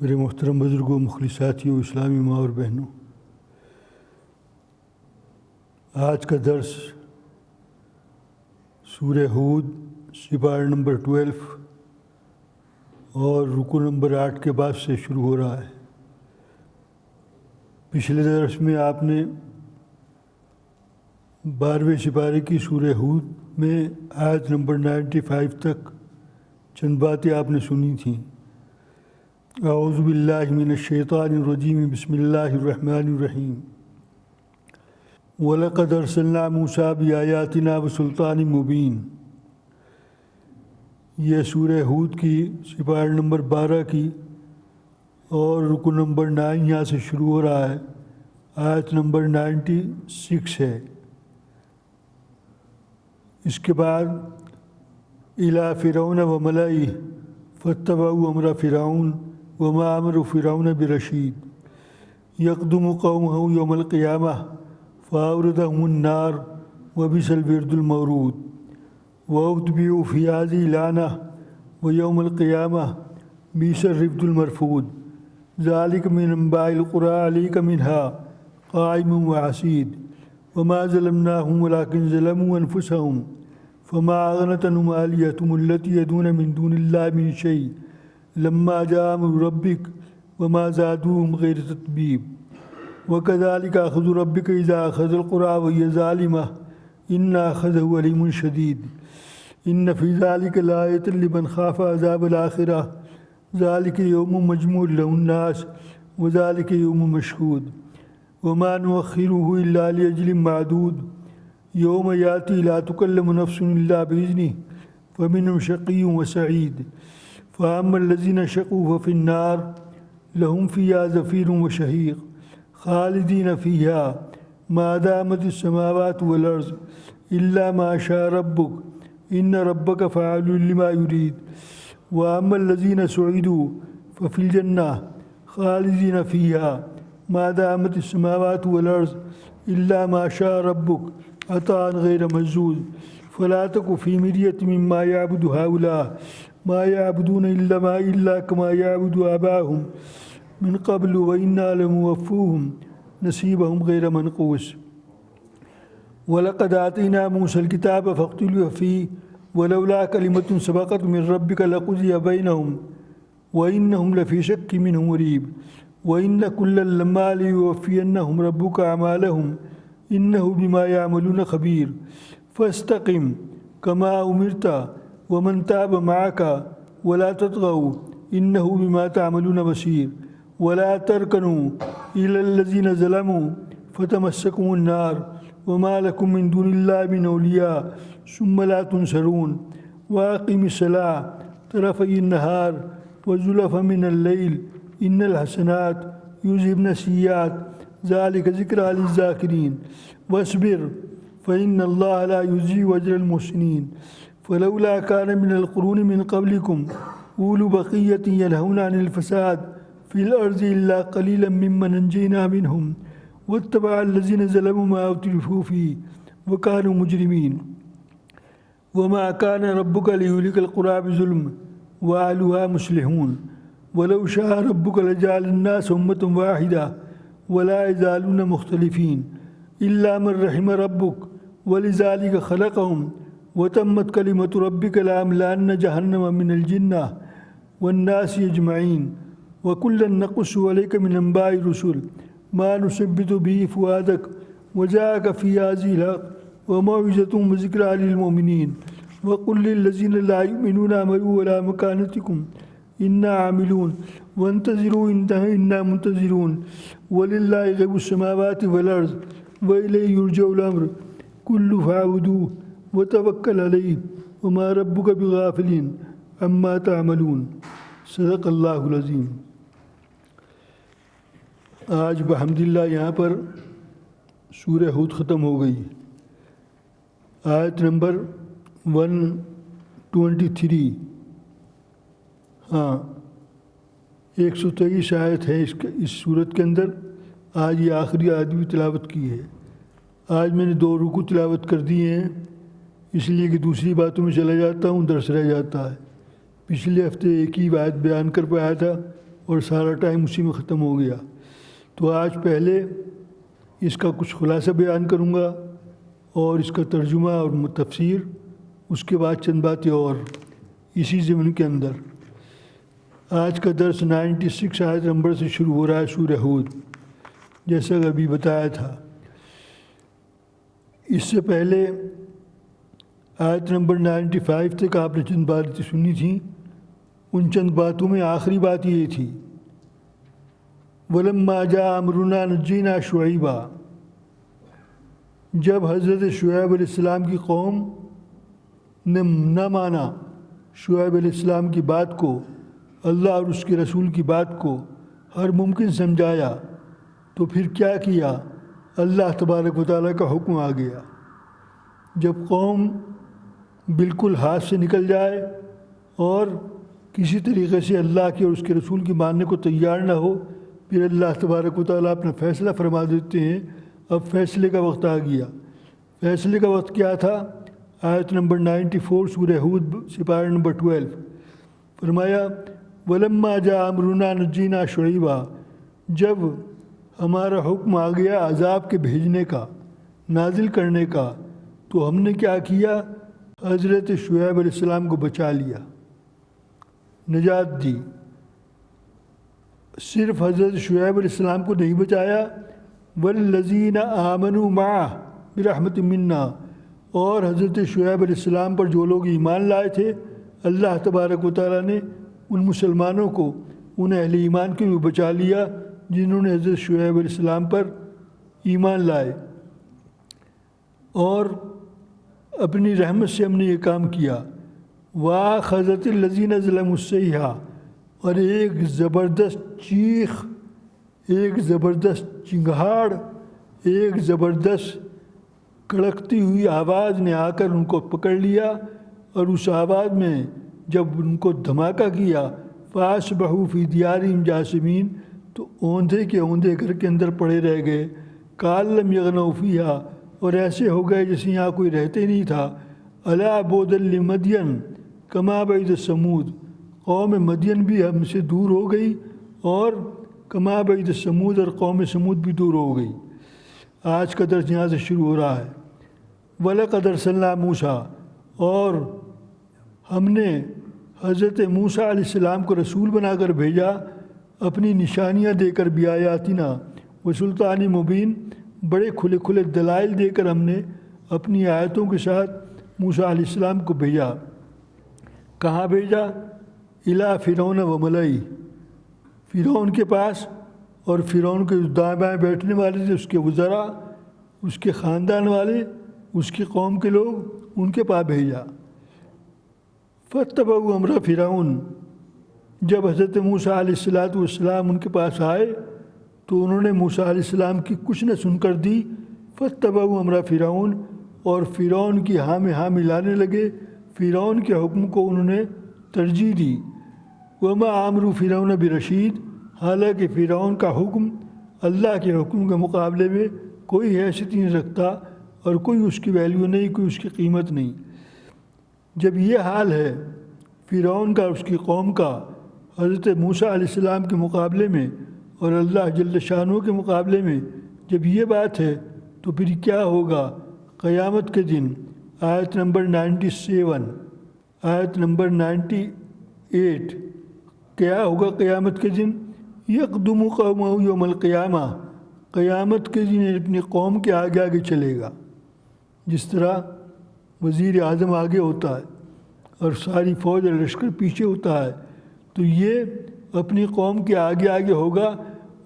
میرے محترم بزرگوں، مخلص ساتھیوں، اسلامی ماں اور بہنوں، آج کا درس سورہ ہود سپارہ نمبر 12 اور رکوع نمبر 8 کے بعد سے شروع ہو رہا ہے۔ پچھلے درس میں آپ نے 12ویں سپارے کی سورہ ہود میں آیت نمبر 95 تک چند باتیں آپ نے سنی تھیں۔ اعوذ باللہ من الشیطان الرجیم، بسم اللہ الرحمن الرحیم۔ وَلَقَدْ أَرْسَلْنَا مُوسَىٰ بِآيَاتِنَا وَسُلْطَانٍ مُبِينٍ۔ یہ سورہ ہود کی سپارہ نمبر 12 کی اور رکوع نمبر 9 یہاں سے شروع ہو رہا ہے، آیت نمبر 96 ہے۔ اس کے بعد إِلَىٰ فِرْعَوْنَ وَمَلَئِهِ فَاتَّبَعُوا أَمْرَ فِرْعَوْنَ وَمَا أَمْرُ فِرْعَوْنَ بِرَشِيدٍ يَقْدُمُ قَوْمَهُ يَوْمَ الْقِيَامَةِ فَأَوْرَدَهُمُ النَّارَ وَبِئْسَ الْوِرْدُ الْمَوْرُودُ وَأُتْبِعُوا فِي هَٰذِهِ لَعْنَةً وَيَوْمَ الْقِيَامَةِ بِئْسَ الرِّفْدُ الْمَرْفُودُ ذَٰلِكَ مِنْ أَنبَاءِ الْقُرَىٰ عَلَيْكَ مِنْهَا قَائِمٌ وَحَصِيدٌ وَمَا ظَلَمْنَاهُمْ وَلَٰكِنْ ظَلَمُوا أَنفُسَهُمْ فَمَا أَغْنَتْ عَنْهُمْ آلِهَتُهُمُ الَّتِي يَدْعُونَ مِن دُونِ اللَّهِ مِن شَيْءٍ لَمَّا جَاءَ أَمْرُ رَبِّكَ وَمَا زَادُوهُمْ غَيْرَ تَتْبِيبٍ وَكَذَٰلِكَ أَخْذُ رَبِّكَ إِذَا أَخَذَ الْقُرَىٰ وَهِيَ ظَالِمَةٌ إِنَّ أَخْذَهُ أَلِيمٌ شَدِيدٌ إِنَّ فِي ذَٰلِكَ لَآيَةً لِمَنْ خَافَ عَذَابَ الْآخِرَةِ ذَٰلِكَ يَوْمٌ مَّجْمُوعٌ لَهُ النَّاسُ وَذَٰلِكَ يَوْمٌ مَّشْهُودٌ وَمَا نُؤَخِّرُهُ إِلَّا لِأَجَلٍ مَّعْدُودٍ يَوْمَ يَأْتِي لَا تُكَلَّمُ نَفْسٌ إِلَّا بِإِذْنِهِ فَمِنْهُمْ شَقِيٌّ وَسَعِيدٌ فَأَمَّا الَّذِينَ شَقُوا فَفِي النَّارِ لَهُمْ فِيهَا زَفِيرٌ وَشَهِيقٌ خَالِدِينَ فِيهَا مَا دَامَتِ السَّمَاوَاتُ وَالْأَرْضُ إِلَّا مَا شَاءَ رَبُّكَ إِنَّ رَبَّكَ فَعَّالٌ لِمَا يُرِيدُ وَأَمَّا الَّذِينَ سُعِدُوا فَفِي الْجَنَّةِ خَالِدِينَ فِيهَا مَا دَامَتِ السَّمَاوَاتُ وَالْأَرْضُ إِلَّا مَا شَاءَ رَبُّكَ عَطَاءً غَيْرَ مَجْذُوذٍ فَلَا تَكُ فِي مِرْيَةٍ مِّمَّا يَعْبُدُ هَٰؤُلَاءِ مَا يَعْبُدُونَ إِلَّا كَمَا يَعْبُدُ آبَاؤُهُم مِّن قَبْلُ وَإِنَّا لَمُوَفُّوهُم نَّصِيبَهُمْ غَيْرَ مَنقُوصٍ وَلَقَدْ آتَيْنَا مُوسَى الْكِتَابَ فَاخْتُلِفَ فِيهِ وَلَوْلَا كَلِمَةٌ سَبَقَتْ مِن رَّبِّكَ لَقُضِيَ بَيْنَهُمْ وَإِنَّهُمْ لَفِي شَكٍّ مِّنْهُ مُرِيبٍ وَإِنَّ كُلًّا لَّمَّا لِيُوَفِّيَنَّهُمْ رَبُّكَ أَعْمَالَهُمْ إِنَّهُ بِمَا يَعْمَلُونَ خَبِيرٌ فَاسْتَقِمْ كَمَا أُمِرْتَ وَمَن تَابَ مَعَكَ وَلَا تَطْغَوْا إِنَّهُ بِمَا تَعْمَلُونَ بَصِيرٌ وَلَا تَرْكَنُوا إِلَى الَّذِينَ ظَلَمُوا فَتَمَسَّكُمُ النَّارُ وَمَا لَكُم مِّن دُونِ اللَّهِ مِنْ أَوْلِيَاءَ ثُمَّ لَا تُنصَرُونَ وَأَقِمِ الصَّلَاةَ طَرَفَيِ النَّهَارِ وَزُلَفًا مِّنَ اللَّيْلِ إِنَّ الْحَسَنَاتِ يُذْهِبْنَ السَّيِّئَاتِ ذَلِكَ ذِكْرَىٰ لِلذَّاكِرِينَ وَاصْبِرْ فَإِنَّ اللَّهَ لَا يُضِيعُ أَجْرَ الْمُحْسِنِينَ فَلَوْلَا كَانَ مِنَ الْقُرُونِ مِن قَبْلِكُمْ أُولُو بَقِيَّةٍ يَنْهَوْنَ عَنِ الْفَسَادِ فِي الْأَرْضِ إِلَّا قَلِيلًا مِّمَّنْ أَنجَيْنَا مِنْهُمْ وَاتَّبَعَ الَّذِينَ ظَلَمُوا مَا أُتْرِفُوا فِيهِ وَكَانُوا مُجْرِمِينَ وَمَا كَانَ رَبُّكَ لِيُهْلِكَ الْقُرَىٰ بِظُلْمٍ وَأَهْلُهَا مُصْلِحُونَ وَلَوْ شَاءَ رَبُّكَ لَجَعَلَ النَّاسَ أُمَّةً وَاحِدَةً وَلَا يَزَالُونَ مُخْتَلِفِينَ إِلَّا مَن رَّحِمَ رَبُّكَ وَلِذَٰلِكَ خَلَقَهُمْ وَتَمَّتْ كَلِمَةُ رَبِّكَ لَأَمْلَأَنَّ جَهَنَّمَ مِنَ الْجِنَّةِ وَالنَّاسِ أَجْمَعِينَ وَكُلًّا نَّقُصُّ عَلَيْكَ مِنْ أَنبَاءِ الرُّسُلِ مَا نُثَبِّتُ بِهِ فُؤَادَكَ وَجَاءَكَ فِي هَٰذِهِ الْحَقُّ وَمَوْعِظَةٌ وَذِكْرَىٰ لِلْمُؤْمِنِينَ وَقُل لِّلَّذِينَ لَا يُؤْمِنُونَ اعْمَلُوا عَلَىٰ مَكَانَتِكُمْ إِنَّا عَامِلُونَ وَانتَظِرُوا إِنَّا مُنتَظِرُونَ وَلِلَّهِ غَيْبُ السَّمَاوَاتِ وَالْأَرْضِ وَإِلَيْهِ يُرْجَعُ الْأَمْرُ كُلُّهُ فَاعْبُدُوهُ وَتَوَكَّلْ عَلَيْهِ وَمَا رَبُّكَ بِغَافِلٍ عَمَّا تَعْمَلُونَ صدق اللہ العظیم۔ آج بحمداللہ یہاں پر سورہ ہود ختم ہو گئی۔ آیت نمبر 123، ہاں 123 آیت ہے اس سورت کے اندر۔ آج یہ آخری آیت بھی تلاوت کی ہے۔ آج میں نے 2 رکوع تلاوت کر دیے ہیں، اس لیے کہ دوسری باتوں میں چلا جاتا ہوں، درس رہ جاتا ہے۔ پچھلے ہفتے ایک ہی آیت بیان کر پایا تھا اور سارا ٹائم اسی میں ختم ہو گیا۔ تو آج پہلے اس کا کچھ خلاصہ بیان کروں گا اور اس کا ترجمہ اور تفسیر، اس کے بعد چند باتیں اور اسی ضمن کے اندر۔ آج کا درس 96 آیت نمبر سے شروع ہو رہا ہے سورہ ہود، جیسا کہ ابھی بتایا تھا۔ اس سے پہلے آیت نمبر 95 تک آپ نے چند باتیں سنی تھیں۔ ان چند باتوں میں آخری بات یہ تھی، وَلَمَّا جَاءَ أَمْرُنَا نَجَّيْنَا شُعَيْبًا، جب حضرت شعیب علیہ السلام کی قوم نے نہ مانا شعیب علیہ السلام کی بات کو، اللہ اور اس کے رسول کی بات کو ہر ممکن سمجھایا، تو پھر کیا کیا؟ اللہ تبارک و تعالیٰ کا حکم آ گیا۔ جب قوم بالکل ہاتھ سے نکل جائے اور کسی طریقے سے اللہ کے اور اس کے رسول کی ماننے کو تیار نہ ہو، پھر اللہ تبارک و تعالیٰ اپنا فیصلہ فرما دیتے ہیں۔ اب فیصلے کا وقت آ گیا۔ فیصلے کا وقت کیا تھا؟ آیت نمبر 94 سورہ ہود سپارہ نمبر 12 فرمایا، وَلَمَّا جَاءَ أَمْرُنَا نَجَّيْنَا شُعَيْبًا، جب ہمارا حکم آ گیا عذاب کے بھیجنے کا، نازل کرنے کا، تو ہم نے کیا کیا؟ حضرت شعیب علیہ السلام کو بچا لیا، نجات دی۔ صرف حضرت شعیب علیہ السلام کو نہیں بچایا، وَالَّذِينَ آمَنُوا مَعَهُ بِرَحْمَةٍ مِنَّا، اور حضرت شعیب علیہ السلام پر جو لوگ ایمان لائے تھے، اللہ تبارک و تعالیٰ نے ان مسلمانوں کو، ان اہل ایمان کو بھی بچا لیا جنہوں نے حضرت شعیب علیہ السلام پر ایمان لائے۔ اور اپنی رحمت سے ہم نے یہ کام کیا۔ وَأَخَذَتِ الَّذِينَ ظَلَمُوا الصَّيْحَةُ، اور ایک زبردست چیخ، ایک زبردست چنگھاڑ، ایک زبردست کڑکتی ہوئی آواز نے آ کر ان کو پکڑ لیا، اور اس آواز میں جب ان کو دھماکہ کیا، فَأَصْبَحُوا فِي دِيَارِهِمْ جَاثِمِينَ، تو اوندھے کے اوندھے گھر کے اندر پڑے رہ گئے، كَأَن لَّمْ يَغْنَوْا فِيهَا، اور ایسے ہو گئے جیسے یہاں کوئی رہتے نہیں تھا۔ أَلَا بُعْدًا لِّمَدْيَنَ كَمَا بَعِدَ ثَمُودَ، قوم مدین بھی ہم سے دور ہو گئی، اور کما بعد ثمود، اور قوم ثمود بھی دور ہو گئی۔ آج کا درس یہاں سے شروع ہو رہا ہے۔ وَلَقَدْ أَرْسَلْنَا مُوسَىٰ، اور ہم نے حضرت موسیٰ علیہ السلام کو رسول بنا کر بھیجا، اپنی نشانیاں دے کر، بِآیاتِنَا وَسُلْطَانٍ مُبِینٍ، بڑے کھلے کھلے دلائل دے کر ہم نے اپنی آیتوں کے ساتھ موسیٰ علیہ السلام کو بھیجا۔ کہاں بھیجا؟ اِلیٰ فرعون وَمَلَئِهِ، فرعون کے پاس، اور فرعون کے دائیں بائیں بیٹھنے والے تھے، اس کے وزراء، اس کے خاندان والے، اس کی قوم کے لوگ، ان کے پاس بھیجا۔ فَاتَّبَعُوا أَمْرَ فرعون، جب حضرت موسیٰ علیہ السلام ان کے پاس آئے تو انہوں نے موسیٰ علیہ السلام کی کچھ نہ سن کر دی۔ فَاتَّبَعُوا أَمْرَ فرعون، اور فرعون کی ہاں میں ہاں ملانے لگے، فرعون کے حکم کو انہوں نے ترجیح دی۔ وَمَا أَمْرُ فِرْعَوْنَ بِرَشِيدٍ، حالانکہ فرعون کا حکم اللہ کے حکم کے مقابلے میں کوئی حیثیت نہیں رکھتا، اور کوئی اس کی ویلیو نہیں، کوئی اس کی قیمت نہیں۔ جب یہ حال ہے فرعون کا اور اس کی قوم کا حضرت موسیٰ علیہ السلام کے مقابلے میں، اور اللہ جل شانہ کے مقابلے میں، جب یہ بات ہے تو پھر کیا ہوگا قیامت کے دن؟ آیت نمبر 97، آیت نمبر 98، کیا ہوگا قیامت کے دن؟ یقدم قومہ یوم القیامہ، قیامت کے دن اپنی قوم کے آگے آگے چلے گا، جس طرح وزیر اعظم آگے ہوتا ہے اور ساری فوج اور لشکر پیچھے ہوتا ہے، تو یہ اپنی قوم کے آگے آگے ہوگا،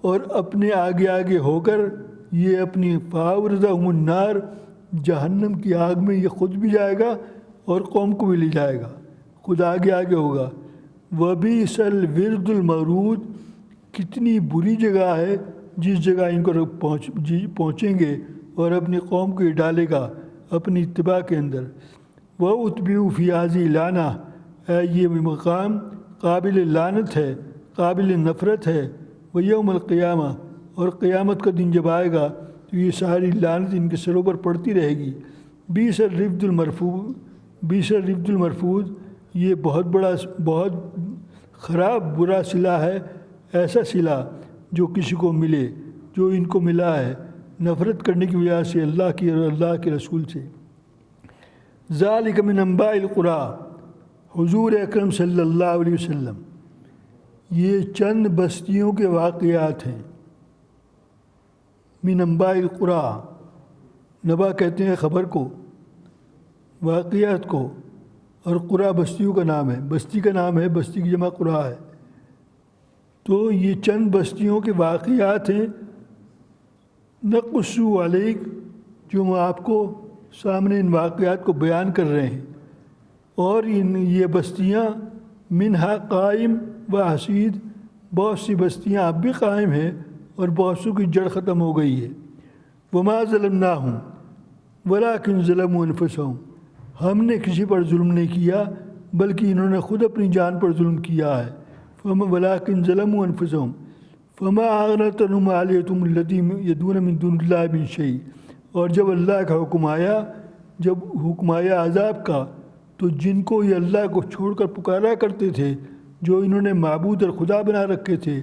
اور اپنے آگے آگے ہو کر یہ اپنی فاوردہم النار، جہنم کی آگ میں یہ خود بھی جائے گا اور قوم کو بھی لے جائے گا، خود آگے آگے ہوگا۔ وَبِئْسَ الْوِرْدُ الْمَوْرُودُ، کتنی بری جگہ ہے جس جگہ ان کو پہنچیں گے اور اپنی قوم کو یہ ڈالے گا اپنی اتباع کے اندر۔ وَأُتْبِعُوا فِي هَٰذِهِ لَعْنَةً، یہ مقام قابل لعنت ہے، قابل نفرت ہے۔ وَيَوْمَ الْقِيَامَةِ، اور قیامت کا دن جب آئے گا تو یہ ساری لعنت ان کے سروں پر پڑتی رہے گی۔ بِئْسَ الرِّفْدُ الْمَرْفُودُ، بِئْسَ الرِّفْدُ الْمَرْفُودُ، یہ بہت خراب برا صلہ ہے ایسا صلہ جو کسی کو ملے جو ان کو ملا ہے نفرت کرنے کی وجہ سے اللہ کی اور اللہ کے رسول سے۔ ذالک من انباء القری، حضور اکرم صلی اللہ علیہ وسلم یہ چند بستیوں کے واقعات ہیں۔ من انباء القری، نبا کہتے ہیں خبر کو، واقعات کو، اور قری بستیوں کا نام ہے، بستی کا نام ہے، بستی کی جمع قری ہے۔ تو یہ چند بستیوں کے واقعات ہیں، نقص علیک، جو ہم آپ کو سامنے ان واقعات کو بیان کر رہے ہیں۔ اور یہ بستیاں منہا قائم و حسید، بہت سی بستیاں اب بھی قائم ہیں اور بہت سو کی جڑ ختم ہو گئی ہے۔ وما ظلمناہم ولکن ظلموا انفسہم، ہم نے کسی پر ظلم نہیں کیا بلکہ انہوں نے خود اپنی جان پر ظلم کیا ہے۔ ولکن ظلموا انفسہم فما اغنت عنہم آلیہتہم التی یدعون من دون اللہ من شیء، اور جب اللہ کا حکم آیا عذاب کا، تو جن کو یہ اللہ کو چھوڑ کر پکارا کرتے تھے، جو انہوں نے معبود اور خدا بنا رکھے تھے،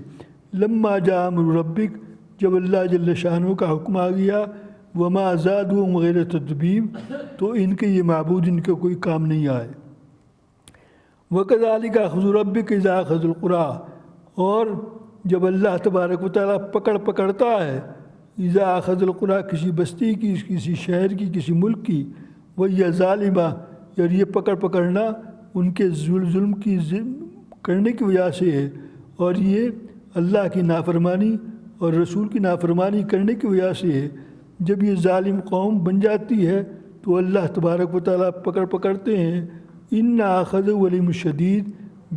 لما جاء امر ربک، جب اللہ جل شانہ کا حکم آ گیا، وما زادہم غیر تتبیب، تو ان کے یہ معبود ان کے کوئی کام نہیں آئے۔ وَكَذَلِكَ أَخْذُ رَبِّكَ إِذَا أَخَذَ الْقُرَىٰ، اور جب اللہ تبارک و تعالیٰ پکڑتا ہے، اذا اخذ القریٰ، کسی بستی کی، کسی شہر کی، کسی ملک کی، وہی ظالمہ، اور یہ پکڑنا ان کے ظلم کی کرنے کی وجہ سے ہے، اور یہ اللہ کی نافرمانی اور رسول کی نافرمانی کرنے کی وجہ سے ہے۔ جب یہ ظالم قوم بن جاتی ہے تو اللہ تبارک و تعالیٰ پکڑتے ہیں۔ ان اخذہ علیم شدید،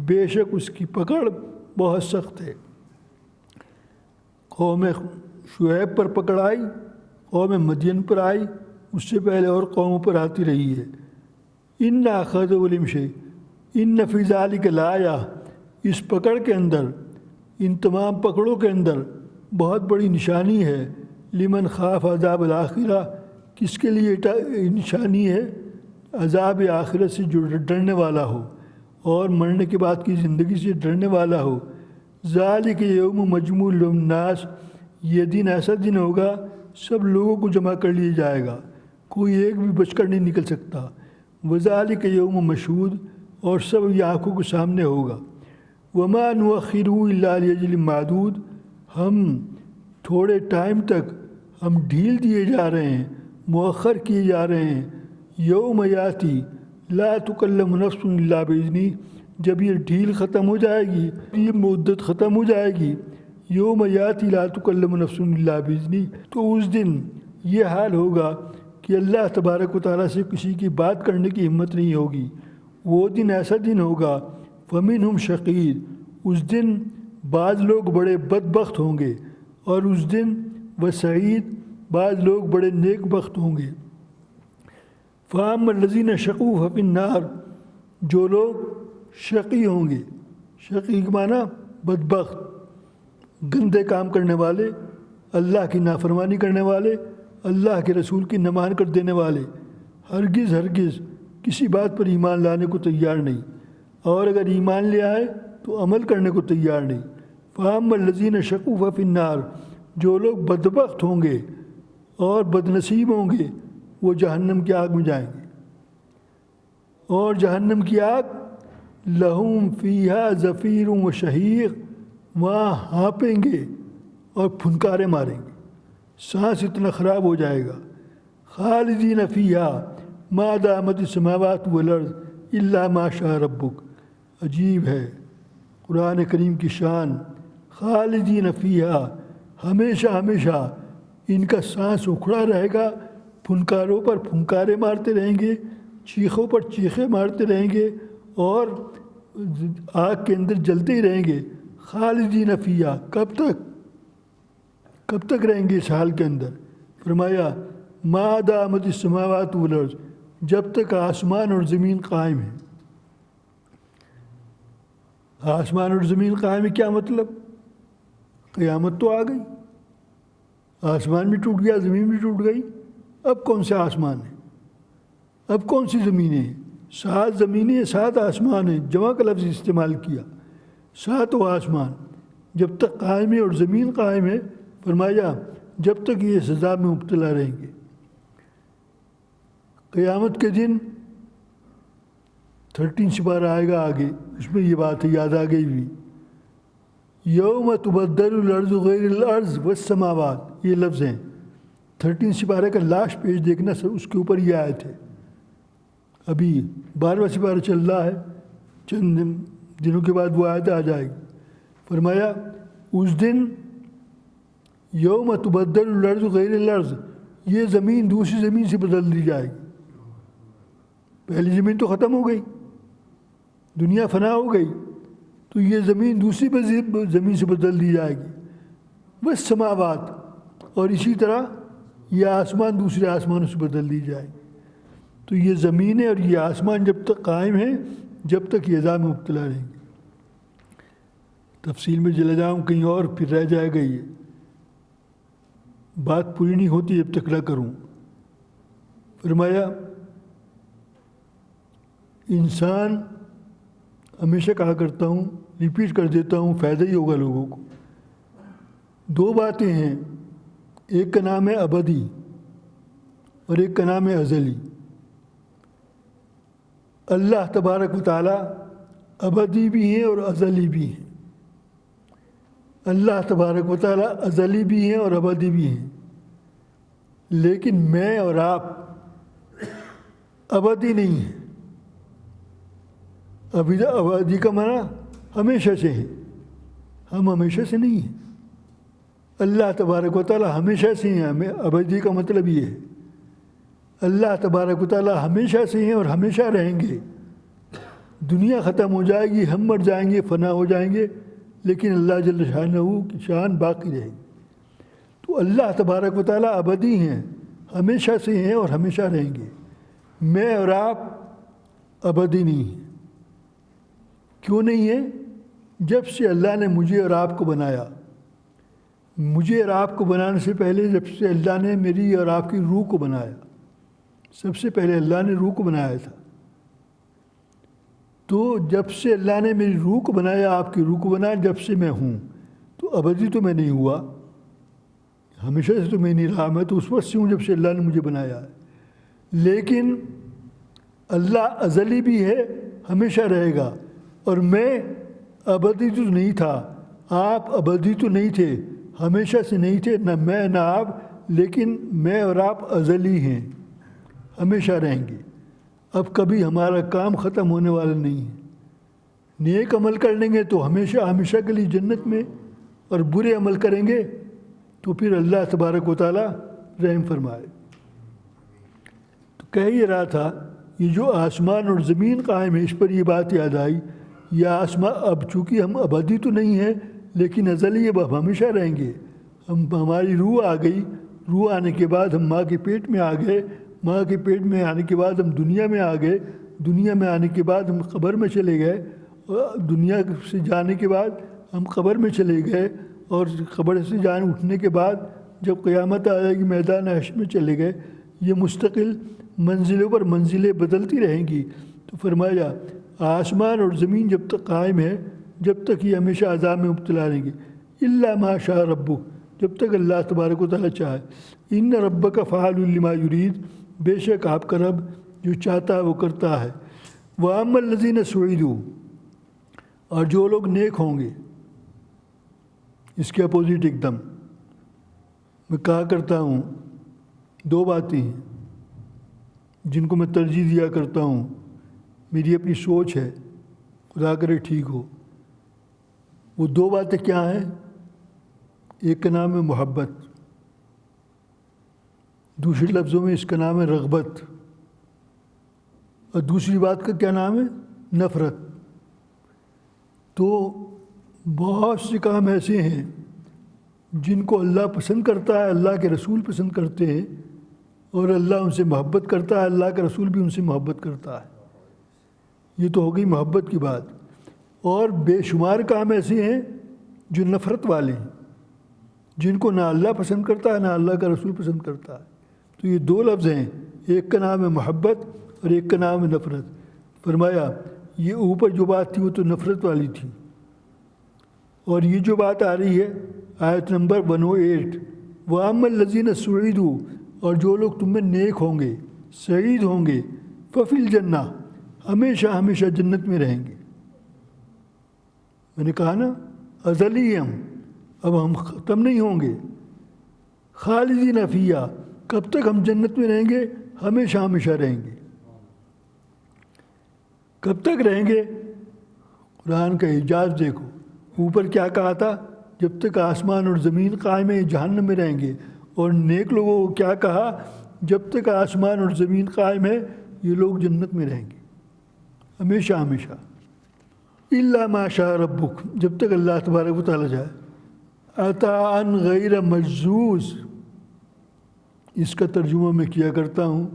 بے شک اس کی پکڑ بہت سخت ہے۔ قوم شعیب پر پکڑ آئی، قوم مدین پر آئی، اس سے پہلے اور قوموں پر آتی رہی ہے۔ ان اخذہ علیم شدید، ان فی ذلک لآیہ، اس پکڑ کے اندر، ان تمام پکڑوں کے اندر بہت بڑی نشانی ہے۔ لمن خاف عذاب الآخرہ، کس کے لیے نشانی ہے؟ عذاب آخرت سے جو ڈرنے والا ہو اور مرنے کے بعد کی زندگی سے ڈرنے والا ہو۔ ذالک یوم مجموع للناس، یہ دن ایسا دن ہوگا سب لوگوں کو جمع کر لیا جائے گا، کوئی ایک بھی بچ کر نہیں نکل سکتا۔ وذالک یوم مشہود، اور سب یہ آنکھوں کے سامنے ہوگا۔ وما نؤخرہ الا لاجل معدود، ہم تھوڑے ٹائم تک ہم ڈھیل دیے جا رہے ہیں، مؤخر کیے جا رہے ہیں۔ یوم یاتی لا تکلم نفس الا باذنہ، جب یہ ڈھیل ختم ہو جائے گی، یہ مدت ختم ہو جائے گی، یوم یاتی لا تکلم نفس الا باذنہ، تو اس دن یہ حال ہوگا کہ اللہ تبارک و تعالیٰ سے کسی کی بات کرنے کی ہمت نہیں ہوگی۔ وہ دن ایسا دن ہوگا، فمنہم شقی، اس دن بعض لوگ بڑے بدبخت ہوں گے، اور اس دن وسعید، بعض لوگ بڑے نیک بخت ہوں گے۔ فَأَمَّا الَّذِينَ شَقُوا فِي النَّارِ، جو لوگ شقی ہوں گے، شقی کے معنی بدبخت، گندے کام کرنے والے، اللہ کی نافرمانی کرنے والے، اللہ کے رسول کی نہ مان کر دینے والے، ہرگز کسی بات پر ایمان لانے کو تیار نہیں، اور اگر ایمان لے آئے تو عمل کرنے کو تیار نہیں۔ فَأَمَّا الَّذِينَ شَقُوا فِي النَّارِ، جو لوگ بدبخت ہوں گے اور بدنصیب ہوں گے، وہ جہنم کی آگ میں جائیں گے، اور جہنم کی آگ لہم فیہا زفیر و شہیق، وہاں ہانپیں گے اور پھنکارے ماریں گے، سانس اتنا خراب ہو جائے گا۔ خالدین فیہا ما دامت السماوات والارض الا ما شاء ربک، عجیب ہے قرآن کریم کی شان۔ خالدین فیہا، ہمیشہ ہمیشہ ان کا سانس اکھڑا رہے گا، پھنکاروں پر پھنکارے مارتے رہیں گے، چیخوں پر چیخیں مارتے رہیں گے، اور آگ کے اندر جلتے ہی رہیں گے۔ خالدین فیہا، کب تک رہیں گے اس حال کے اندر؟ فرمایا ما دامت السماوات والارض، جب تک آسمان اور زمین قائم ہے۔ آسمان اور زمین قائم ہے کیا مطلب؟ قیامت تو آ گئی، آسمان بھی ٹوٹ گیا، زمین بھی ٹوٹ گئی، اب کون سے آسمان ہے؟ اب کون سی زمینیں ہیں؟ 7 زمینیں 7 آسمان ہیں، جمع کا لفظ استعمال کیا، 7 آسمان۔ جب تک قائم ہے اور زمین قائم ہے، فرمایا جب تک یہ سزا میں مبتلا رہیں گے۔ قیامت کے دن 13 سپارہ آئے گا آگے، اس میں یہ بات ہے، یاد آ گئی بھی، یوم تبدل الارض غیر الارض والسماوات، یہ لفظ ہیں۔ 13 سپارے کا لاسٹ پیج دیکھنا سر، اس کے اوپر یہ آیت ہے۔ ابھی 12واں سپارہ چل رہا ہے، چند دنوں کے بعد وہ آیت آ جائے گی۔ فرمایا اس دن یوم تبدل الارض غیر الارض، یہ زمین دوسری زمین سے بدل دی جائے گی۔ پہلی زمین تو ختم ہو گئی، دنیا فنا ہو گئی، تو یہ زمین دوسری زمین سے بدل دی جائے گی۔ بس سماوات، اور اسی طرح یہ آسمان دوسرے آسمانوں سے بدل دی جائے گی۔ تو یہ زمینیں اور یہ آسمان جب تک قائم ہیں، جب تک یہ عذاب میں مبتلا رہیں گے۔ تفصیل میں چلا جاؤں کہیں اور پھر رہ جائے گا، یہ بات پوری نہیں ہوتی جب تک نہ کروں۔ فرمایا انسان، ہمیشہ کہا کرتا ہوں، ریپیٹ کر دیتا ہوں، فائدہ ہی ہوگا لوگوں کو۔ 2 باتیں ہیں، ایک کا نام ہے ابدی اور ایک کا نام ہے ازلی۔ اللہ تبارک و تعالیٰ ابدی بھی ہیں اور ازلی بھی ہیں۔ اللہ تبارک و تعالیٰ ازلی بھی ہیں اور ابدی بھی ہیں، لیکن میں اور آپ ابدی نہیں ہیں۔ ابدی کا معنی ہمیشہ سے ہے، ہم ہمیشہ سے نہیں ہیں۔ اللہ تبارک و تعالیٰ ہمیشہ سے ہیں، ہمیں ابدی کا مطلب یہ ہے اللہ تبارک و تعالیٰ ہمیشہ سے ہیں اور ہمیشہ رہیں گے۔ دنیا ختم ہو جائے گی، ہم مر جائیں گے، فنا ہو جائیں گے، لیکن اللہ جل شانہ کی شان باقی رہے گی۔ تو اللہ تبارک و تعالیٰ ابدی ہیں، ہمیشہ سے ہیں اور ہمیشہ رہیں گے۔ میں اور آپ ابدی نہیں ہیں۔ کیوں نہیں ہیں؟ جب سے اللہ نے مجھے اور آپ کو بنایا، مجھے اور آپ کو بنانے سے پہلے جب سے اللہ نے میری اور آپ کی روح کو بنایا، سب سے پہلے اللہ نے روح کو بنایا تھا۔ تو جب سے اللہ نے میری روح کو بنایا، آپ کی روح کو بنایا، جب سے میں ہوں، تو ابدی تو میں نہیں ہوا، ہمیشہ سے تو میں نہیں رہا، میں تو اس وقت سے ہوں جب سے اللہ نے مجھے بنایا ہے۔ لیکن اللہ ازلی بھی ہے، ہمیشہ رہے گا، اور میں ابدی تو نہیں تھا، آپ ابدی تو نہیں تھے، ہمیشہ سے نہیں تھے، نہ میں نہ آپ، لیکن میں اور آپ ازلی ہیں، ہمیشہ رہیں گے۔ اب کبھی ہمارا کام ختم ہونے والا نہیں ہے۔ نیک عمل کر لیں گے تو ہمیشہ ہمیشہ کے لیے جنت میں، اور برے عمل کریں گے تو پھر اللہ تبارک و تعالیٰ رحم فرمائے۔ تو کہہ یہ رہا تھا، یہ جو آسمان اور زمین قائم ہے، اس پر یہ بات یاد آئی، یہ آسمان اب چونکہ ہم ابدی تو نہیں ہیں لیکن ازلی، اب ہمیشہ رہیں گے۔ ہماری روح آ گئی، روح آنے کے بعد ہم ماں کے پیٹ میں آ گئے، ماں کے پیٹ میں آنے کے بعد ہم دنیا میں آ گئے، دنیا میں آنے کے بعد ہم قبر میں چلے گئے، اور دنیا سے جانے کے بعد ہم قبر میں چلے گئے، اور قبر سے جان اٹھنے کے بعد جب قیامت آ جائے گی میدان حشر میں چلے گئے۔ یہ مستقل منزلوں پر منزلیں بدلتی رہیں گی۔ تو فرمایا آسمان اور زمین جب تک قائم ہے، جب تک یہ ہمیشہ عذاب میں مبتلا رہیں گے، الا ما شاء ربک، جب تک اللہ تبارک و تعالیٰ چاہے۔ ان ربک فعال لما یرید، بے شک آپ کا رب جو چاہتا ہے وہ کرتا ہے۔ وَأَمَّا الَّذِينَ سُعِدُوا، اور جو لوگ نیک ہوں گے، اس کے اپوزٹ ایک دم میں کہا کرتا ہوں، 2 باتیں ہیں جن کو میں ترجیح دیا کرتا ہوں، میری اپنی سوچ ہے، خدا کرے ٹھیک ہو۔ وہ 2 باتیں کیا ہیں؟ ایک کا نام ہے محبت، دوسرے لفظوں میں اس کا نام ہے رغبت، اور دوسری بات کا کیا نام ہے؟ نفرت۔ تو بہت سے کام ایسے ہیں جن کو اللہ پسند کرتا ہے، اللہ کے رسول پسند کرتے ہیں، اور اللہ ان سے محبت کرتا ہے، اللہ کا رسول بھی ان سے محبت کرتا ہے۔ یہ تو ہو گئی محبت کی بات۔ اور بے شمار کام ایسے ہیں جو نفرت والے ہیں، جن کو نہ اللہ پسند کرتا ہے نہ اللہ کا رسول پسند کرتا ہے۔ تو یہ 2 لفظ ہیں، ایک کا نام ہے محبت اور ایک کا نام ہے نفرت۔ فرمایا یہ اوپر جو بات تھی وہ تو نفرت والی تھی، اور یہ جو بات آ رہی ہے آیت نمبر 108، وَأَمَّا الَّذِينَ سُعِدُوا، اور جو لوگ تم میں نیک ہوں گے، سعید ہوں گے، فَفِي الْجَنَّةِ، ہمیشہ ہمیشہ جنت میں رہیں گے۔ میں نے کہا نا ازلی ہم، اب ہم ختم نہیں ہوں گے۔ خالدین فیہا، کب تک ہم جنت میں رہیں گے؟ ہمیشہ ہمیشہ رہیں گے۔ کب تک رہیں گے؟ قرآن کا اعجاز دیکھو، اوپر کیا کہا تھا؟ جب تک آسمان اور زمین قائم ہے جہنم میں رہیں گے، اور نیک لوگوں کو کیا کہا؟ جب تک آسمان اور زمین قائم ہے یہ لوگ جنت میں رہیں گے ہمیشہ ہمیشہ، الا ما شاء ربک، جب تک اللہ تبارک و تعالیٰ جائے۔ عطاء غیر مجزوز، اس کا ترجمہ میں کیا کرتا ہوں،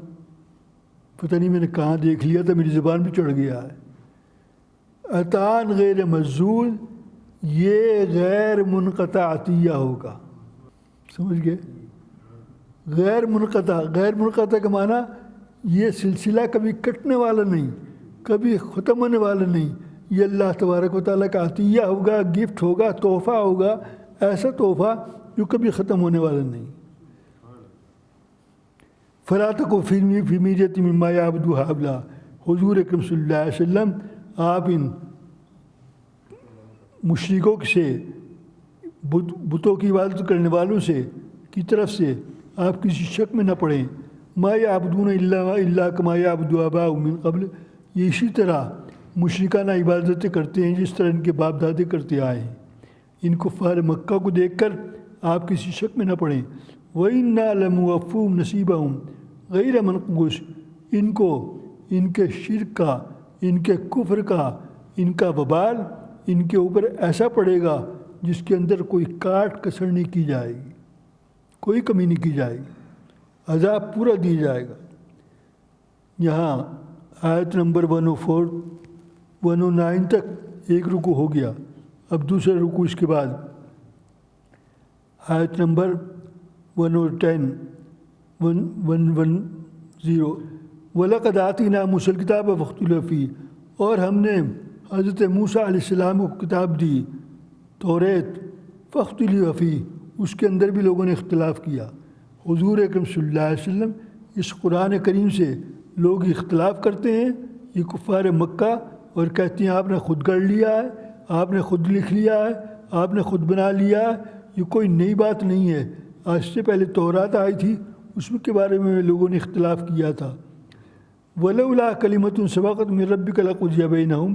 پتہ نہیں میں نے کہاں دیکھ لیا تھا، میری زبان پہ چڑھ گیا ہے۔ عطاء غیر مجزوز، یہ غیر منقطع عطیہ ہوگا، سمجھ گئے؟ غیر منقطع، غیر منقطع کا معنی یہ سلسلہ کبھی کٹنے والا نہیں، کبھی ختم ہونے والا نہیں، یہ اللہ تبارک و تعالیٰ کا عطیہ ہوگا، گفٹ ہوگا، تحفہ ہوگا، ایسا تحفہ جو کبھی ختم ہونے والا نہیں۔ فَلَا تَكُ فِي مِرْيَةٍ مِّمَّا يَعْبُدُ هَؤُلَاءِ، حضور اکرم صلی اللہ علیہ وسلم آپ ان مشرکوں سے، بتوں کی عبادت کرنے والوں سے کی طرف سے آپ کسی شک میں نہ پڑیں۔ ما یعبدون الا کما یعبد آباؤہم من قبل، یہ اسی طرح مشرکانہ عبادتیں کرتے ہیں جس طرح ان کے باپ دادے کرتے آئے ہیں۔ ان کفار مکہ کو دیکھ کر آپ کسی شک میں نہ پڑیں۔ وَإِنَّا لَمُوَفُّوهُمْ نَصِيبَهُمْ غَيْرَ مَنْقُوصٍ، ان کو ان کے شرک کا، ان کے کفر کا، ان کا وبال ان کے اوپر ایسا پڑے گا جس کے اندر کوئی کاٹ کسر نہیں کی جائے گی، کوئی کمی نہیں کی جائے گی، عذاب پورا دیا جائے گا۔ یہاں آیت نمبر 104 109 تک ایک رکوع ہو گیا، اب دوسرا رکوع اس کے بعد آیت نمبر 110 110 وَلَقَدْ آتَيْنَا مُوسَىٰ الْكِتَابَ فَاخْتُلِفَ فِيهِ، اور ہم نے حضرت موسیٰ علیہ السلام کو کتاب دی توریت، فَاخْتُلِفَ فِيهِ، اس کے اندر بھی لوگوں نے اختلاف کیا۔ حضور اکرم صلی اللہ علیہ وسلم اس قرآن کریم سے لوگ اختلاف کرتے ہیں، یہ کفار مکہ، اور کہتے ہیں آپ نے خود گڑھ لیا ہے، آپ نے خود لکھ لیا ہے، آپ نے خود بنا لیا ہے، یہ کوئی نئی بات نہیں ہے، آج سے پہلے تورات آئی تھی، اس کے بارے میں لوگوں نے اختلاف کیا تھا۔ وَلَوْلَا كَلِمَةٌ سَبَقَتْ مِن رَبِّكَ لَقُضِيَ بَيْنَهُمْ،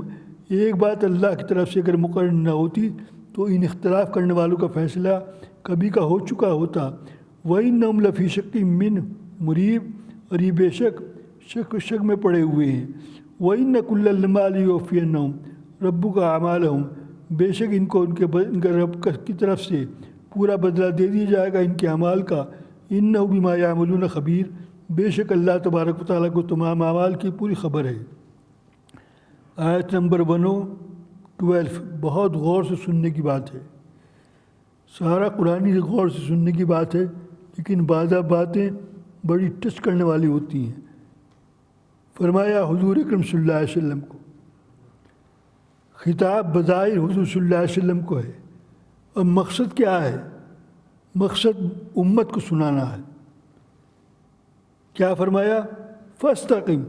ایک بات اللہ کی طرف سے اگر مقرر نہ ہوتی تو ان اختلاف کرنے والوں کا فیصلہ کبھی کا ہو چکا ہوتا۔ وَإِنَّهُمْ لَفِي شَكٍّ مِّنْهُ مُرِيبٍ، اور یہ بے شک شک میں پڑے ہوئے ہیں۔ وَإِنَّ كُلًّا لَمَّا لِيُوَفِّيَنَّهُمْ رَبُّكَ أَعْمَالَهُمْ، بے شک ان کو ان کے رب کی طرف سے پورا بدلہ دے دیا جائے گا ان کے اعمال کا۔ إِنَّهُ بِمَا يَعْمَلُونَ خَبِيرٌ، بے شک اللہ تبارک و تعالیٰ کو تمام اعمال کی پوری خبر ہے۔ آیت نمبر 112 بہت غور سے سننے کی بات ہے، سارا قرآن غور سے سننے کی بات ہے، لیکن بعض باتیں بڑی ٹچ کرنے والی ہوتی ہیں۔ فرمایا حضور اکرم صلی اللہ علیہ وسلم کو، خطاب بظاہر حضور صلی اللہ علیہ وسلم کو ہے، اور مقصد کیا ہے؟ مقصد امت کو سنانا ہے۔ کیا فرمایا؟ فاستقم،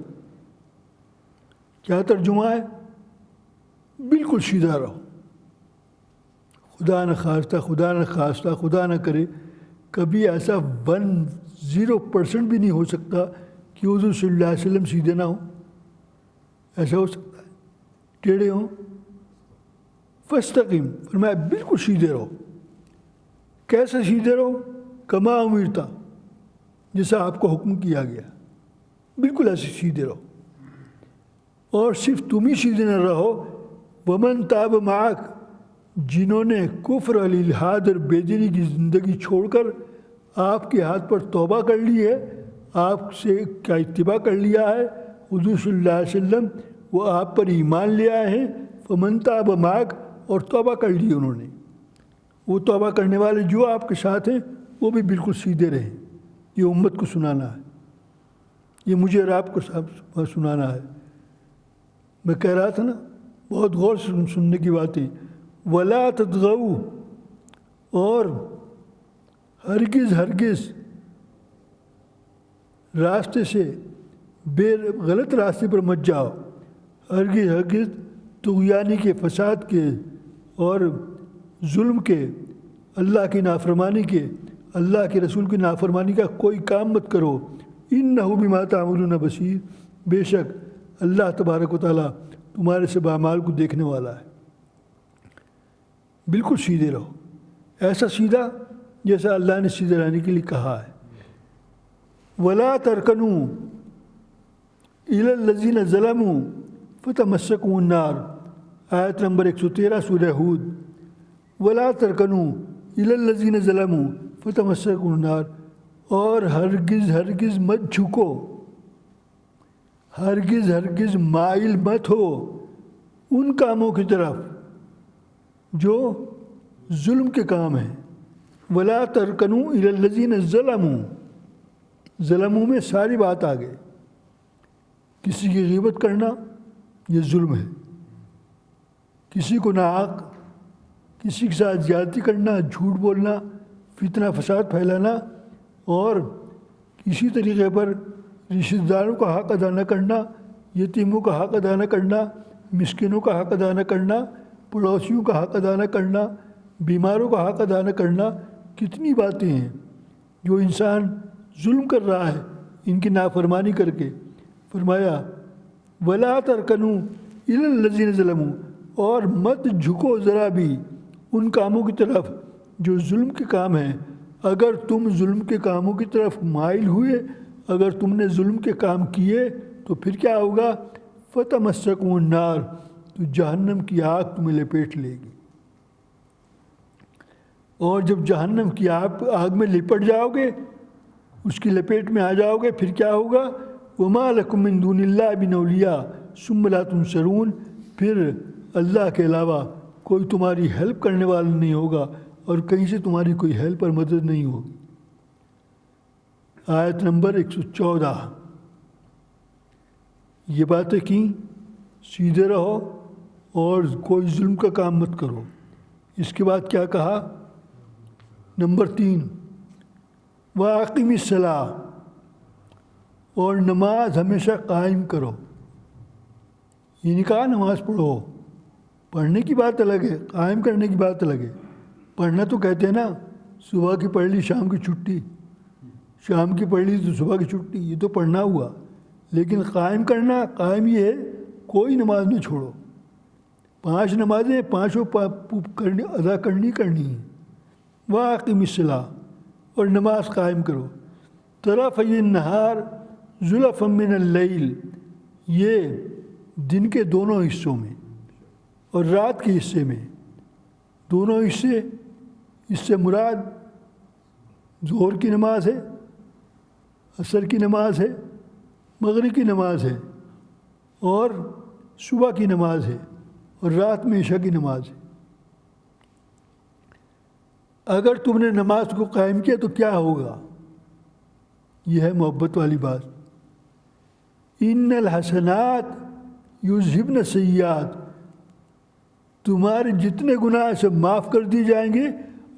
کیا ترجمہ ہے؟ بالکل سیدھا رہو۔ خدا نہ خواستہ خدا نہ کرے کبھی ایسا 10% بھی نہیں ہو سکتا کہ حضور صلی اللہ علیہ وسلم سیدھے نہ ہوں، ایسا ہو سکتا ہے ٹیڑھے ہوں؟ فاستقم، فرمایا بالکل سیدھے رہو۔ کیسے سیدھے رہو؟ کما امرتا، جیسا آپ کو حکم کیا گیا، بالکل ایسے سیدھے رہو۔ اور صرف تم ہی سیدھے نہ رہو، ومن تاب معک، جنہوں نے کفر الحاد اور بے دینی کی زندگی چھوڑ کر آپ کے ہاتھ پر توبہ کر لی ہے، آپ سے کا اتباع کر لیا ہے، حضور صلی اللہ علیہ وسلم وہ آپ پر ایمان لے آئے ہیں، فمن تاب معک، اور توبہ کر لی انہوں نے، وہ توبہ کرنے والے جو آپ کے ساتھ ہیں وہ بھی بالکل سیدھے رہیں۔ یہ امت کو سنانا ہے، یہ مجھے اور آپ کو سنانا ہے۔ میں کہہ رہا تھا نا، بہت غور سے سننے کی باتیں۔ ولا تطغوا، اور ہرگز راستے سے غلط راستے پر مت جاؤ، ہرگز طغیانی کے، فساد کے اور ظلم کے، اللہ کی نافرمانی کے، اللہ کے رسول کی نافرمانی کا کوئی کام مت کرو۔ انہ بما تعملون بصیر، بے شک اللہ تبارک و تعالیٰ تمہارے سب اعمال کو دیکھنے والا ہے۔ بالکل سیدھے رہو، ایسا سیدھا جیسا اللہ نے سیدھے رہنے کے لیے کہا ہے۔ ولا ترکنوا الی الذین ظلموا فتمسکم النار، آیت نمبر 113 سورہ ہود۔ ولا ترکنوا الی الذین ظلموا فتمسکم النار، اور ہرگز مت جھکو، ہرگز مائل مت ہو ان کاموں کی طرف جو ظلم کے کام ہیں۔ ولا ترکنوا الی الذین ظلموا، ظلموں میں ساری بات آ گئی، کسی کی غیبت کرنا یہ ظلم ہے، کسی کو ناحق، کسی کے ساتھ زیادتی کرنا، جھوٹ بولنا، فتنہ فساد پھیلانا، اور کسی طریقے پر رشتہ داروں کا حق ادا نہ کرنا، یتیموں کا حق ادا نہ کرنا، مسکینوں کا حق ادا نہ کرنا، پڑوسیوں کا حق ادا نہ کرنا، بیماروں کا حق ادا نہ کرنا۔ کتنی باتیں ہیں جو انسان ظلم کر رہا ہے ان کی نافرمانی کر کے۔ فرمایا ولا ترکنوا الی الذین ظلموا، اور مت جھکو ذرا بھی ان کاموں کی طرف جو ظلم کے کام ہیں۔ اگر تم ظلم کے کاموں کی طرف مائل ہوئے، اگر تم نے ظلم کے کام کیے تو پھر کیا ہوگا؟ فتمسکم النار، تو جہنم کی آگ تمہیں لپیٹ لے گی، اور جب جہنم کی آگ میں لپٹ جاؤ گے، اس کی لپیٹ میں آ جاؤ گے، پھر کیا ہوگا؟ وما لکم من دون اللہ من اولیاء ثم لا تنصرون، پھر اللہ کے علاوہ کوئی تمہاری ہیلپ کرنے والا نہیں ہوگا اور کہیں سے تمہاری کوئی ہیلپ اور مدد نہیں ہوگی۔ آیت نمبر 114۔ یہ باتیں کی، سیدھے رہو اور کوئی ظلم کا کام مت کرو۔ اس کے بعد کیا کہا؟ نمبر 3، وَأَقِمِ الصَّلَاةَ، اور نماز ہمیشہ قائم کرو۔ یہ نہیں کہا نماز پڑھو، پڑھنے کی بات الگ ہے، قائم کرنے کی بات الگ ہے۔ پڑھنا تو کہتے ہیں نا، صبح کی پڑھ لی شام کی چھٹی، شام کی پڑھ لی تو صبح کی چھٹی، یہ تو پڑھنا ہوا۔ لیکن قائم کرنا، قائم یہ ہے کوئی نماز نہ چھوڑو، 5 نمازیں پانچوں ادا کرنی ہیں۔ وَأَقِمِ الصَّلَاةَ، اور نماز قائم کرو۔ طرفَيِ النَّهَارِ زُلَفًا مِّنَ اللَّيْلِ، یہ دن کے دونوں حصوں میں اور رات کے حصے میں، دونوں حصے، اس سے مراد ظہر کی نماز ہے، عصر کی نماز ہے، مغرب کی نماز ہے، اور صبح کی نماز ہے، اور رات میں عشاء کی نماز ہے۔ اگر تم نے نماز کو قائم کیا تو کیا ہوگا؟ یہ ہے محبت والی بات۔ ان الحسنات یذہبن السیئات، تمہارے جتنے گناہ سب معاف کر دی جائیں گے،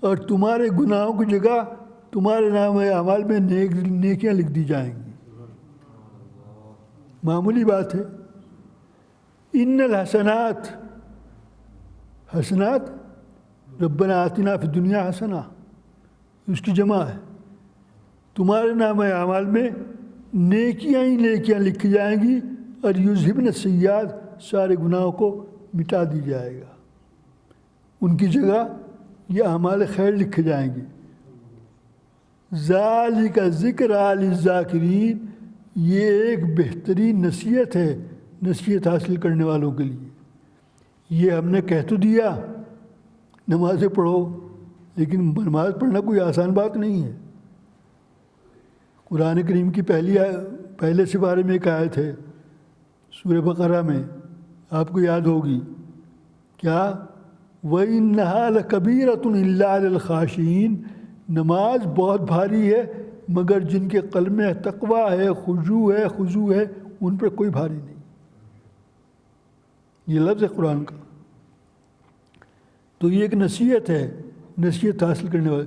اور تمہارے گناہوں کی جگہ تمہارے نام اعمال میں نیکیاں لکھ دی جائیں گی۔ معمولی بات ہے۔ ان الحسنات، حسنات ربنا آتنا فی الدنیا حسنہ، اس کی جمع ہے۔ تمہارے نام اعمال میں نیکیاں ہی نیکیاں لکھی جائیں گی، اور یذہبن السیئات، سارے گناہوں کو مٹا دی جائے گا، ان کی جگہ یہ اعمال خیر لکھے جائیں گے۔ ذالک ذکریٰ للذاکرین، یہ ایک بہترین نصیحت ہے نصیحت حاصل کرنے والوں کے لیے۔ یہ ہم نے کہہ تو دیا نمازیں پڑھو، لیکن نماز پڑھنا کوئی آسان بات نہیں ہے۔ قرآن کریم کی پہلے سپارے میں ایک آیت ہے سورہ بقرہ میں، آپ کو یاد ہوگی کیا؟ وَإِنَّهَا لَكَبِيرَةٌ إِلَّا عَلَى الْخَاشِعِينَ، نماز بہت بھاری ہے مگر جن کے قلب میں تقویٰ ہے، خضوع ہے، ان پر کوئی بھاری نہیں۔ یہ لفظ ہے قرآن کا۔ تو یہ ایک نصیحت ہے نصیحت حاصل کرنے والے.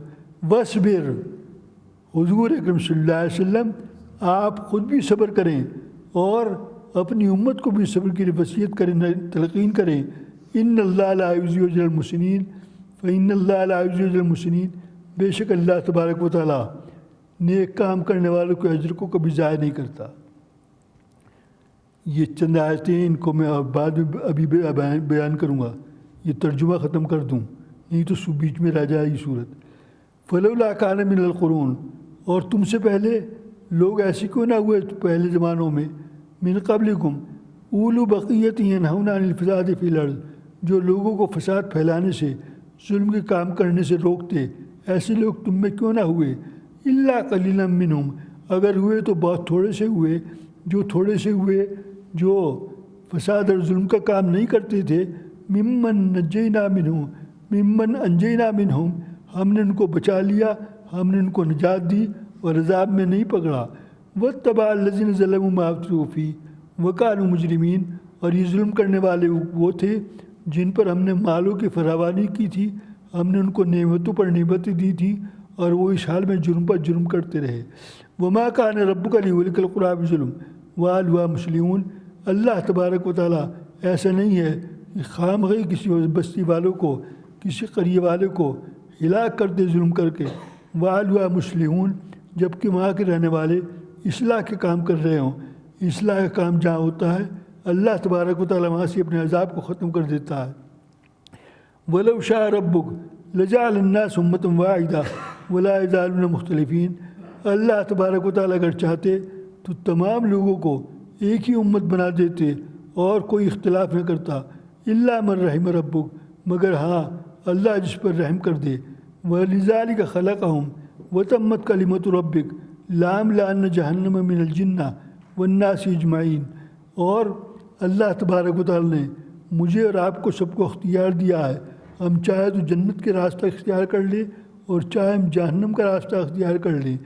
وصبر، حضور اکرم صلی اللہ علیہ وسلم آپ خود بھی صبر کریں اور اپنی امت کو بھی صبر کی وصیت کریں، تلقین کریں. ان اللہ لا یضیع اجر المحسنین فإن اللہ لا یضیع اجر المحسنین، بے شک اللہ تبارک و تعالیٰ نیک کام کرنے والوں کے اجر کو کبھی ضائع نہیں کرتا. یہ چند آیتیں ان کو میں بعد میں ابھی بیان کروں گا، یہ ترجمہ ختم کر دوں نہیں تو بیچ میں رہ جائے گی صورت. فلولا کان من القرون، اور تم سے پہلے لوگ ایسے کیوں نہ ہوئے پہلے زمانوں میں، من قبلکم اولو بقیت ینہون عن الفساد فی الارض، جو لوگوں کو فساد پھیلانے سے، ظلم کے کام کرنے سے روکتے، ایسے لوگ تم میں کیوں نہ ہوئے. الا قلیلا منہم، اگر ہوئے تو بہت تھوڑے سے ہوئے، جو تھوڑے سے ہوئے جو فساد اور ظلم کا کام نہیں کرتے تھے. ممن نجینا منہم، ممن انجینا منہم، ہم نے ان کو بچا لیا، ہم نے ان کو نجات دی اور عذاب میں نہیں پکڑا. واتبع الذین ظلموا ما اترفوا فیہ وکانوا مجرمین، اور یہ ظلم کرنے والے وہ تھے جن پر ہم نے مالوں کی فراوانی کی تھی، ہم نے ان کو نعمتوں پر نعمتیں دی تھی اور وہ اس حال میں جرم پر جرم کرتے رہے. وما کان ربک لیہلک القری بظلم واہلھا مصلحون، اللہ تبارک و تعالیٰ ایسا نہیں ہے کہ خامخواہ کسی بستی والوں کو، کسی قریے والے کو ہلاک کر دے ظلم کر کے. واہلھا مصلحون، جبکہ وہاں کے رہنے والے اصلاح کے کام کر رہے ہوں. اصلاح کا کام جہاں ہوتا ہے اللہ تبارک و تعالیٰ وہاں سے اپنے عذاب کو ختم کر دیتا ہے. وَلَوْ شَاءَ رَبُّكَ لَجَعَلَ النَّاسَ أُمَّةً وَاحِدَةً وَلَا يَزَالُونَ مُخْتَلِفِينَ، اللہ تبارک و تعالیٰ اگر چاہتے تو تمام لوگوں کو ایک ہی امت بنا دیتے اور کوئی اختلاف نہ کرتا. الا من رحم ربک، مگر ہاں اللہ جس پر رحم کر دے. وَلِذَلِكَ خَلَقَهُمْ وَتَمَّتْ كَلِمَةُ رَبِّكَ لَأَمْلَأَنَّ جَهَنَّمَ مِنَ الْجِنَّةِ وَالنَّاسِ اجمعین. اور اللہ تبارک و تعالیٰ نے مجھے اور آپ کو سب کو اختیار دیا ہے، ہم چاہے تو جنت کے راستہ اختیار کر لیں اور چاہے ہم جہنم کا راستہ اختیار کر لیں.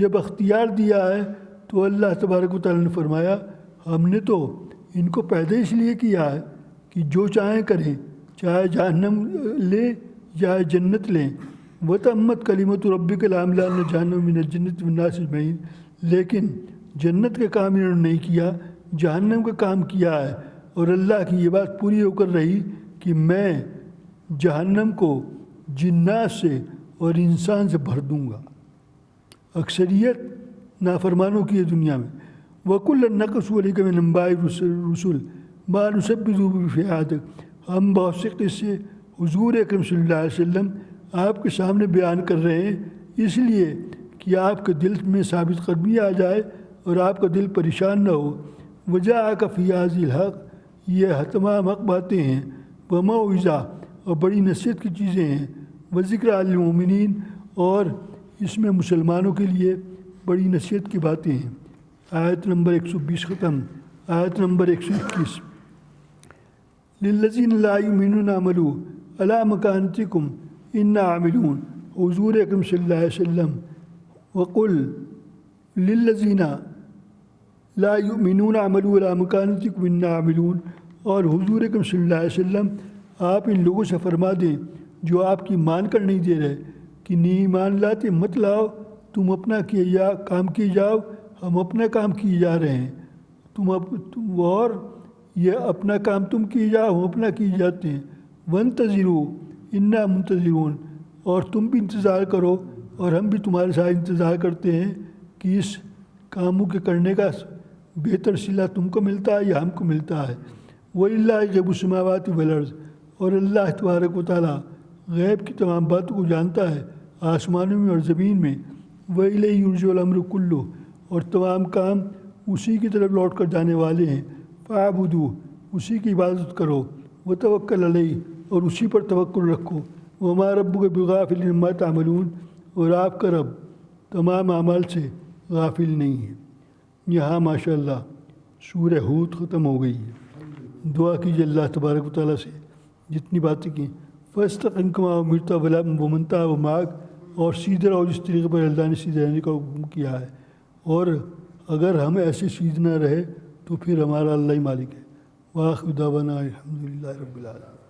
جب اختیار دیا ہے تو اللہ تبارک و تعالیٰ نے فرمایا ہم نے تو ان کو پیدا اس لیے کیا ہے کہ جو چاہیں کریں، چاہے جہنم لیں یا جنت لیں. وَتَمَّتْ كَلِمَةُ رَبِّكَ لَأَمْلَأَنَّ جَهَنَّمَ مِنَ الْجِنَّةِ وَالنَّاسِ اجمعین. لیکن جنت کا کام انہوں نے نہیں کیا، جہنم کا کام کیا ہے. اور اللہ کی یہ بات پوری ہو کر رہی کہ میں جہنم کو جنات سے اور انسان سے بھر دوں گا. اکثریت نافرمانوں کی ہے دنیا میں. وَكُلًّا نَقُصُّ عَلَيْكَ مِنْ أَنْبَاءِ الرُّسُلِ مَا نُثَبِّتُ بِهِ فُؤَادَكَ، ہم بہت سے قصے حضور اکرم صلی اللہ علیہ وسلم آپ کے سامنے بیان کر رہے ہیں اس لیے کہ آپ کے دل میں ثابت قدمی آ جائے اور آپ کا دل پریشان نہ ہو. وَجَاءَكَ فِي هَٰذِهِ الْحَقُّ، یہ تمام حق باتیں ہیں. وَمَوْعِظَةٌ، اور بڑی نصیحت کی چیزیں ہیں. وَذِكْرَىٰ لِلْمُؤْمِنِينَ، اور اس میں مسلمانوں کے لیے بڑی نصیحت کی باتیں ہیں. آیت نمبر 120 ختم. آیت نمبر 121. لِلَّذِينَ لَا يُؤْمِنُونَ اعْمَلُوا عَلَىٰ مَكَانَتِكُمْ إِنَّا عَامِلُونَ. حضور اکرم صلی اللہ علیہ وسلم وَقُلْ لِلَّذِينَ لَا يُؤْمِنُونَ اعْمَلُوا عَلَىٰ مَكَانَتِكُمْ إِنَّا عَامِلُونَ. اور حضور اکرم صلی اللہ علیہ وسلم آپ ان لوگوں سے فرما دیں جو آپ کی مان کر نہیں دے رہے کہ نہیں ایمان لاتے مت لاؤ، تم اپنا کام کیے جاؤ، ہم اپنا کام کیے جا رہے ہیں. اور یہ اپنا کام تم کیے جاؤ، ہم اپنا کیے جاتے ہیں. وَانتَظِرُوا إِنَّا مُنتَظِرُونَ، اور تم بھی انتظار کرو اور ہم بھی تمہارے ساتھ انتظار کرتے ہیں کہ اس کاموں کے کرنے کا بہتر صلہ تم کو ملتا ہے یا ہم کو ملتا ہے. وَلِلَّهِ غَيْبُ السَّمَاوَاتِ وَالْأَرْضِ، اور اللہ تبارک و تعالیٰ غیب کی تمام باتوں کو جانتا ہے آسمانوں میں اور زمین میں. وَإِلَيْهِ يُرْجَعُ الْأَمْرُ كُلُّهُ، اور تمام کام اسی کی طرف لوٹ کر جانے والے ہیں. فَاعْبُدُوهُ، اسی کی عبادت کرو. وَتَوَكَّلْ عَلَيْهِ، اور اسی پر توکل رکھو. وَمَا رَبُّكَ بِغَافِلٍ عَمَّا تَعْمَلُونَ، اور آپ کا رب تمام اعمال سے غافل نہیں ہے. یہاں ماشاءاللہ سورہ ہود ختم ہو گئی ہے. دعا کیجیے اللہ تبارک و تعالیٰ سے جتنی باتیں کی فَاسْتَقِمْ كَمَا أُمِرْتَ وَمَنْ تَابَ مَعَكَ، اور سیدھے رہو جس طریقے پر اللہ نے سیدھے رہنے کا حکم کیا ہے. اور اگر ہم ایسے سیدھے نہ رہے تو پھر ہمارا اللہ ہی مالک ہے. وآخر دعوانا الحمدللہ رب العالمین.